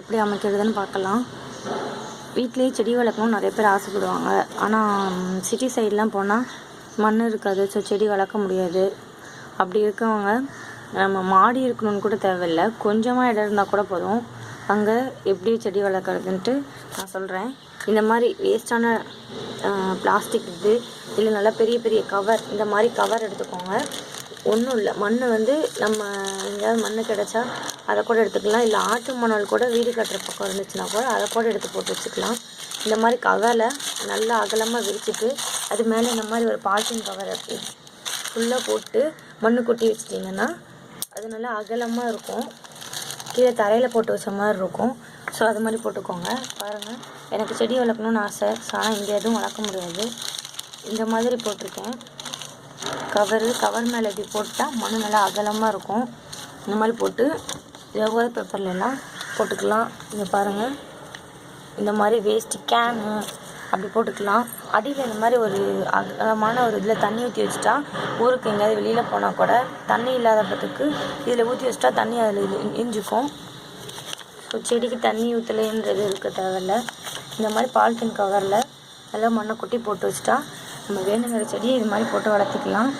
எப்படி அமைக்கிறதுன்னு பார்க்கலாம். வீட்லேயே செடி வளர்க்கணும்னு நிறைய பேர் ஆசைப்படுவாங்க. ஆனால் சிட்டி சைட்லாம் போனால் மண் இருக்காது, ஸோ செடி வளர்க்க முடியாது. அப்படி இருக்கவங்க நம்ம மாடி இருக்கணும்னு கூட தேவையில்லை, கொஞ்சமாக இடம் இருந்தால் கூட போதும். அங்கே எப்படி செடி வளர்க்குறதுன்ட்டு நான் சொல்கிறேன். இந்த மாதிரி வேஸ்டான பிளாஸ்டிக் இல்லை நல்லா பெரிய பெரிய கவர், இந்த மாதிரி கவர் எடுத்துக்கோங்க. ஒன்றும் இல்லை, மண் நம்ம எங்கேயாவது மண் கிடச்சா அதை கூட எடுத்துக்கலாம். இல்லை ஆட்டு மணல் கூட வீடு கட்டுற பக்கம் இருந்துச்சுன்னா கூட அதை கூட எடுத்து போட்டு வச்சுக்கலாம். இந்த மாதிரி கவரில் நல்லா அகலமாக விரிச்சிட்டு அது மேலே இந்த மாதிரி ஒரு பாலித்தீன் கவர் ஃபுல்லாக போட்டு மண் கொட்டி வச்சிட்டிங்கன்னா அது நல்லா அகலமாக இருக்கும். கீழே தரையில் போட்டு வச்ச மாதிரி இருக்கும். ஸோ அது மாதிரி போட்டுக்கோங்க. பாருங்கள், எனக்கு செடி வளர்க்கணுன்னு ஆசை, ஆனால் இங்கே எதுவும் வளர்க்க முடியாது. இந்த மாதிரி போட்டிருக்கேன். கவர் மேலே இப்படி போட்டால் மண் நல்லா அகலமாக இருக்கும். இந்த மாதிரி போட்டு ஜவ்வாது பேப்பர்லாம் போட்டுக்கலாம். இங்கே பாருங்கள், இந்த மாதிரி வேஸ்ட்டு கேனு அப்படி போட்டுக்கலாம். அடியில் இந்த மாதிரி ஒரு அகலமான ஒரு இதில் தண்ணி ஊற்றி வச்சுட்டா, ஊருக்கு எங்கேயாவது வெளியில் போனால் கூட தண்ணி இல்லாதப்பத்துக்கு இதில் ஊற்றி வச்சுட்டா தண்ணி அதில் இஞ்சிக்கும். ஸோ செடிக்கு தண்ணி ஊற்றலைன்றது இருக்க தேவையில்ல. இந்த மாதிரி பாலித்தீன் கவரில் நல்லா மண்ணை கொட்டி போட்டு வச்சுட்டா நம்ம வேணுங்கிற செடியை இது மாதிரி போட்டு வளர்த்திக்கலாம்.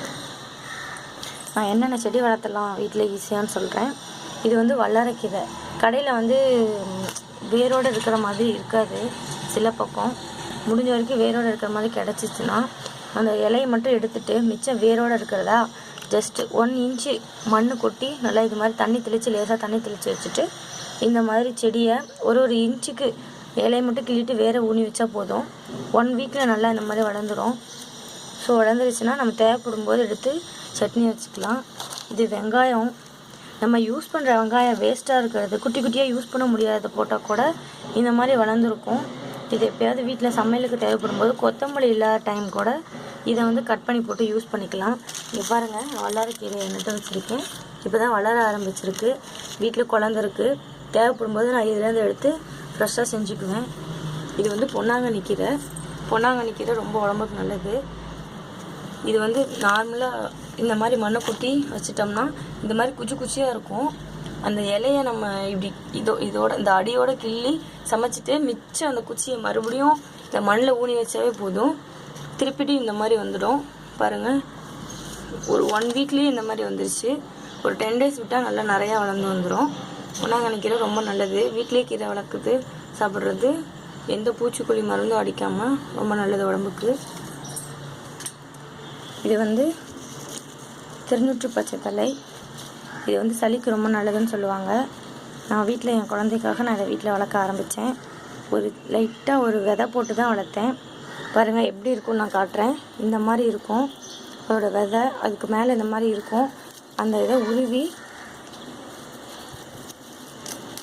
நான் என்னென்ன செடி வளர்த்தலாம் வீட்டில் ஈஸியான்னு சொல்கிறேன். இது வல்லாரைக்கீரை. கடையில் வேரோடு இருக்கிற மாதிரி இருக்காது. சில பக்கம் முடிஞ்ச வரைக்கும் வேரோடு இருக்கிற மாதிரி கிடச்சிச்சின்னா அந்த இலையை மட்டும் எடுத்துகிட்டு மிச்சம் வேரோடு இருக்கிறதா ஜஸ்ட்டு 1 இன்ச்சு மண் கொட்டி நல்லா இது மாதிரி தண்ணி தெளித்து லேசாக தண்ணி தெளித்து வச்சுட்டு இந்த மாதிரி செடியை ஒரு இன்ச்சுக்கு இலையை மட்டும் கிள்ளிட்டு வேற ஊனி வச்சா போதும். 1 வீக்கில் நல்லா இந்த மாதிரி வளர்ந்துடும். ஸோ வளர்ந்துருச்சுன்னா நம்ம தேவைப்படும் போது எடுத்து சட்னி வச்சுக்கலாம். இது வெங்காயம். நம்ம யூஸ் பண்ணுற வெங்காயம் வேஸ்ட்டாக இருக்கிறது, குட்டி குட்டியாக யூஸ் பண்ண முடியாத போட்டால் கூட இந்த மாதிரி வளர்ந்துருக்கும். இது எப்போயாவது வீட்டில் சமையலுக்கு தேவைப்படும் போது கொத்தமல்லி இல்லாத டைம் கூட இதை கட் பண்ணி போட்டு யூஸ் பண்ணிக்கலாம். இங்கே பாருங்கள், நான் வல்லாரைக்கீரை நட்டு வச்சுருக்கேன். இப்போ தான் வளர ஆரம்பிச்சிருக்கு. வீட்டில் குழந்தைருக்கு தேவைப்படும் போது நான் இதுலேருந்து எடுத்து ஃப்ரெஷ்ஷாக செஞ்சுக்குவேன். இது பொன்னாங்கண்ணி கீரை. பொன்னாங்கண்ணி கீரை ரொம்ப உடம்புக்கு நல்லது. இது நார்மலாக இந்த மாதிரி மண்ணை கொட்டி வச்சிட்டோம்னா இந்த மாதிரி குச்சி குச்சியாக இருக்கும். அந்த இலையை நம்ம இப்படி இதோட இந்த அடியோட கிள்ளி சமைச்சிட்டு மிச்சம் அந்த குச்சியை மறுபடியும் இந்த மண்ணில் ஊனி வச்சாவே போதும். திருப்பிட்டு இந்த மாதிரி வந்துடும். பாருங்கள், ஒரு 1 வீக்லேயே இந்த மாதிரி வந்துருச்சு. ஒரு 10 days விட்டால் நல்லா நிறையா வளர்ந்து வந்துடும். பொன்னாங்கண்ணி கீரை ரொம்ப நல்லது. வீட்டிலே கீரை வளர்க்குறது சாப்பிட்றது எந்த பூச்சிக்கொல்லி மருந்தும் அடிக்காமல் ரொம்ப நல்லது உடம்புக்கு. இது திருநூற்று பச்சை தலை. இது சளிக்கு ரொம்ப நல்லதுன்னு சொல்லுவாங்க. நான் வீட்டில் என் குழந்தைக்காக நான் இதை வீட்டில் வளர்க்க ஆரம்பித்தேன். ஒரு லைட்டாக ஒரு விதை போட்டு தான் வளர்த்தேன். பாருங்கள் எப்படி இருக்கும்னு நான் காட்டுறேன். இந்த மாதிரி இருக்கும் அதோட விதை. அதுக்கு மேலே இந்த மாதிரி இருக்கும். அந்த இதை உருவி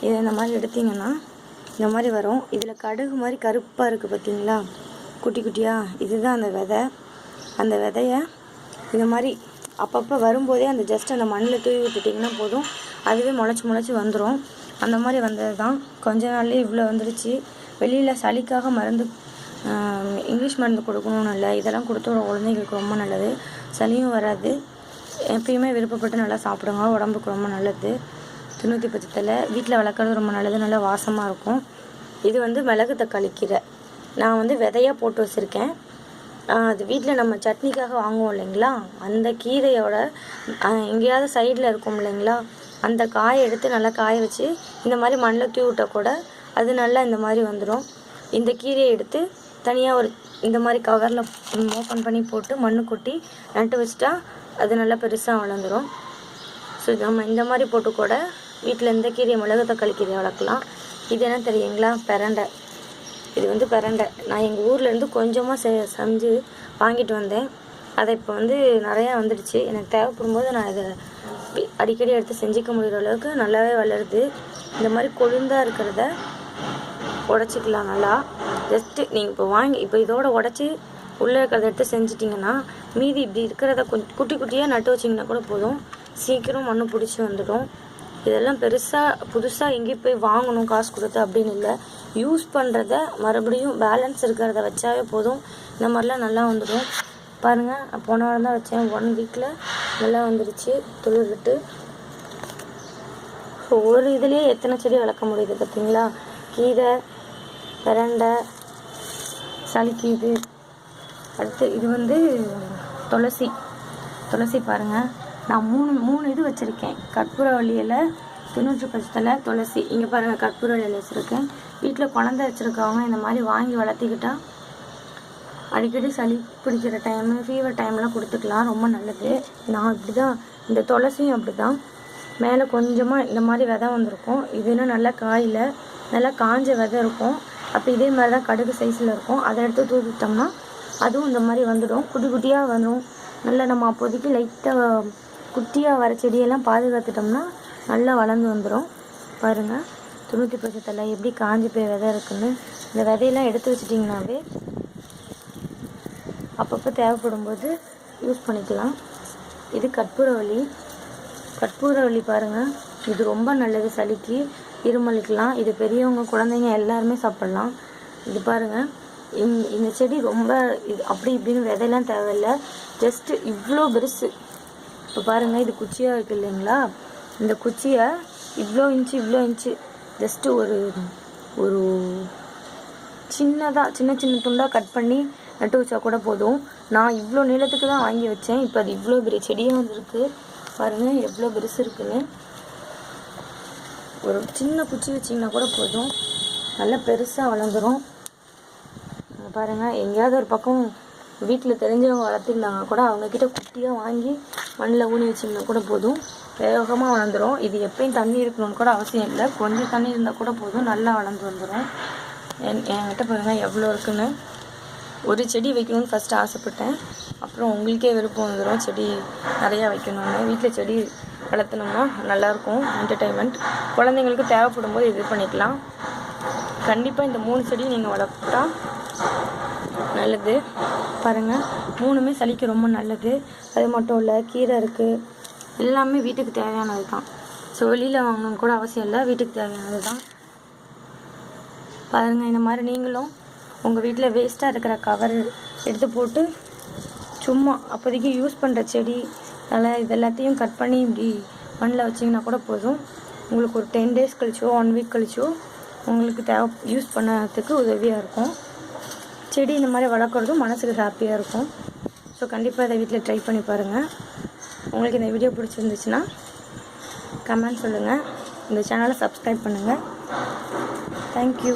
இதை இந்த மாதிரி எடுத்திங்கன்னா இந்த மாதிரி வரும். இதில் கடுகு மாதிரி கருப்பாக இருக்குது பார்த்தீங்களா, குட்டி குட்டியாக, இதுதான் அந்த விதை. அந்த விதையை இந்த மாதிரி அப்பப்போ வரும்போதே அந்த ஜஸ்ட் அந்த மண்ணில் தூவி விட்டுட்டிங்கன்னா போதும், அதுவே முளைச்சி வந்துடும். அந்த மாதிரி வந்தது தான். கொஞ்ச நாள்லேயே இவ்வளோ வந்துடுச்சு. வெளியில் சளிக்காக மருந்து இங்கிலீஷ் மருந்து கொடுக்கணும்னு இல்லை, இதெல்லாம் கொடுத்து குழந்தைங்களுக்கு ரொம்ப நல்லது. சளியும் வராது. எப்பயுமே விருப்பப்பட்டு நல்லா சாப்பிடுங்க, உடம்புக்கு ரொம்ப நல்லது. திருநூற்றி பச்சை தலை வீட்டில் வளர்க்குறது ரொம்ப நல்லது, நல்லா வாசமாக இருக்கும். இது மிளகு தக்காளி கீரை. நான் விதையாக போட்டு வச்சுருக்கேன். அது வீட்டில் நம்ம சட்னிக்காக வாங்குவோம் இல்லைங்களா, அந்த கீரையோட எங்கேயாவது சைடில் இருக்கும் இல்லைங்களா, அந்த காயை எடுத்து நல்லா காய வச்சு இந்த மாதிரி மண்ணில் தூவி விட்டால் கூட அது நல்லா இந்த மாதிரி வந்துடும். இந்த கீரையை எடுத்து தனியாக ஒரு இந்த மாதிரி கவரில் ஓப்பன் பண்ணி போட்டு மண் கொட்டி நட்டு வச்சுட்டா அது நல்லா பெருசாக வளர்ந்துடும். ஸோ நம்ம இந்த மாதிரி போட்டு கூட வீட்டில் இந்த கீரையை மிளகு தக்காளி கீரையை வளர்க்கலாம். இது என்ன தெரியுங்களா, பிரண்டை. இது பிரண்டை. நான் எங்கள் ஊர்லேருந்து கொஞ்சமாக செஞ்சு வாங்கிட்டு வந்தேன். அதை இப்போ நிறையா வந்துடுச்சு. எனக்கு தேவைப்படும் போது நான் இதை அடிக்கடி எடுத்து செஞ்சுக்க முடிகிற அளவுக்கு நல்லாவே வளருது. இந்த மாதிரி கொழுந்தாக இருக்கிறத உடச்சிக்கலாம் நல்லா. ஜஸ்ட்டு நீங்கள் இப்போ இதோட உடச்சி உள்ளே இருக்கிறத எடுத்து செஞ்சிட்டிங்கன்னா மீதி இப்படி இருக்கிறத கொஞ்சம் குட்டி குட்டியாக நட்டு வச்சிங்கன்னா கூட போதும், சீக்கிரம் மண் பிடிச்சி வந்துடும். இதெல்லாம் புதுசாக எங்கேயும் போய் வாங்கணும் காசு கொடுத்து அப்படின்னு இல்லை. யூஸ் பண்ணுறத மறுபடியும் பேலன்ஸ் இருக்கிறத வச்சாவே போதும், இந்த மாதிரிலாம் நல்லா வந்துடும். பாருங்கள், போன வாரம் தான் வச்சேன். 1 வீக்கில் நல்லா வந்துடுச்சு துளிர் விட்டு. ஸோ ஒரு இதுலேயே எத்தனை செடி வளர்க்க முடியுது பார்த்தீங்களா? கீரை, பிரண்டை, சளிக்கு இது. அடுத்து இது வந்து துளசி. துளசி பாருங்கள், நான் மூணு இது வச்சுருக்கேன். கற்பூரவள்ளி இலை, தின்னூற்று பச்சை, துளசி. இங்கே பாருங்கள், கற்பூரவள்ளி இலை வச்சுருக்கேன். வீட்டில் குழந்தை வச்சுருக்கவங்க இந்த மாதிரி வாங்கி வளர்த்திக்கிட்டா அடிக்கடி சளி பிடிக்கிற டைமு, ஃபீவர் டைம்லாம் கொடுத்துக்கலாம், ரொம்ப நல்லது. நான் இப்படி தான், இந்த துளசியும் அப்படி தான். மேலே கொஞ்சமாக இந்த மாதிரி விதை வந்திருக்கும். இதுன்னா நல்லா காயில் நல்லா காஞ்ச விதை இருக்கும். அப்போ இதே மாதிரி தான் கடுகு சைஸில் இருக்கும். அதை எடுத்து தூவிட்டோம்னா அதுவும் இந்த மாதிரி வந்துடும், குட்டி குட்டியாக வந்துடும். நல்லா நம்ம அப்போதைக்கு லைட்டாக குட்டியாக வர செடியெல்லாம் பாதுகாத்துட்டோம்னா நல்லா வளர்ந்து வந்துடும். பாருங்கள், 90% எப்படி காஞ்சி போய் விதை இருக்குன்னு. இந்த விதையெல்லாம் எடுத்து வச்சிட்டிங்கனாவே அப்பப்போ தேவைப்படும் போது யூஸ் பண்ணிக்கலாம். இது கற்பூரவள்ளி. கற்பூரவள்ளி பாருங்கள், இது ரொம்ப நல்லது சளிக்கு, இருமலுக்கெலாம். இது பெரியவங்க, குழந்தைங்க எல்லாருமே சாப்பிட்லாம். இது பாருங்கள், இந்த செடி ரொம்ப இது அப்படி இப்படின்னு விதையெல்லாம் தேவையில்லை. ஜஸ்ட்டு இவ்வளோ பெருசு. இப்போ பாருங்கள், இது குச்சியாக இருக்குது இல்லைங்களா? இந்த குச்சியை இவ்வளோ இன்ச்சு ஜஸ்ட்டு ஒரு சின்னதாக சின்ன துண்டாக கட் பண்ணி நட்டு வச்சா கூட போதும். நான் இவ்வளோ நீளத்துக்கு தான் வாங்கி வச்சேன். இப்போ அது இவ்வளோ பெரிய செடியாக வந்துருக்கு. பாருங்கள் எவ்வளோ பெருசு இருக்குன்னு. ஒரு சின்ன குச்சி வச்சிங்கன்னா கூட போதும், நல்லா பெருசாக வளர்ந்துடும். பாருங்கள், எங்கேயாவது ஒரு பக்கம் வீட்டில் தெரிஞ்சவங்க வளர்த்துருந்தாங்க கூட அவங்கக்கிட்ட குட்டியாக வாங்கி மண்ணில் ஊனி வச்சிங்கன்னா கூட போதும், வேகமாக வளர்ந்துடும். இது எப்பயும் தண்ணி இருக்கணும்னு கூட அவசியம் இல்லை, கொஞ்சம் தண்ணி இருந்தால் கூட போதும், நல்லா வளர்ந்து வந்துடும். என்கிட்ட பாருங்கள் எவ்வளோ இருக்குன்னு. ஒரு செடி வைக்கணும்னு ஃபஸ்ட்டு ஆசைப்பட்டேன். அப்புறம் உங்களுக்கே விருப்பம் வந்துடும் செடி நிறையா வைக்கணும்னு. வீட்டில் செடி வளர்த்துனோம்னா நல்லாயிருக்கும், என்டர்டெயின்மெண்ட். குழந்தைங்களுக்கு தேவைப்படும் போது இது பண்ணிக்கலாம். கண்டிப்பாக இந்த 3 செடியும் நீங்கள் வளர்த்தா நல்லது. பாருங்கள், 3மே சளிக்கு ரொம்ப நல்லது. அது மட்டும் இல்லை, கீரை இருக்குது, எல்லாமே வீட்டுக்கு தேவையானது தான். ஸோ வெளியில் வாங்கணும்னு கூட அவசியம் இல்லை, வீட்டுக்கு தேவையானது தான். பாருங்கள், இந்த மாதிரி நீங்களும் உங்கள் வீட்டில் வேஸ்ட்டாக இருக்கிற கவர் எடுத்து போட்டு சும்மா அப்போதைக்கு யூஸ் பண்ணுற செடி இது எல்லாத்தையும் கட் பண்ணி இப்படி மண்ணில் வச்சிங்கன்னா கூட போதும். உங்களுக்கு ஒரு 10 days கழிச்சோ 1 week கழிச்சோ உங்களுக்கு யூஸ் பண்ணறதுக்கு உதவியாக இருக்கும். செடி இந்த மாதிரி வளர்க்குறதும் மனசுக்கு ஹாப்பியாக இருக்கும். ஸோ கண்டிப்பாக இதை வீட்டில் ட்ரை பண்ணி பாருங்கள். உங்களுக்கு இந்த வீடியோ பிடிச்சிருந்துச்சுன்னா கமெண்ட் சொல்லுங்கள். இந்த சேனலை சப்ஸ்கிரைப் பண்ணுங்கள். தேங்க்யூ.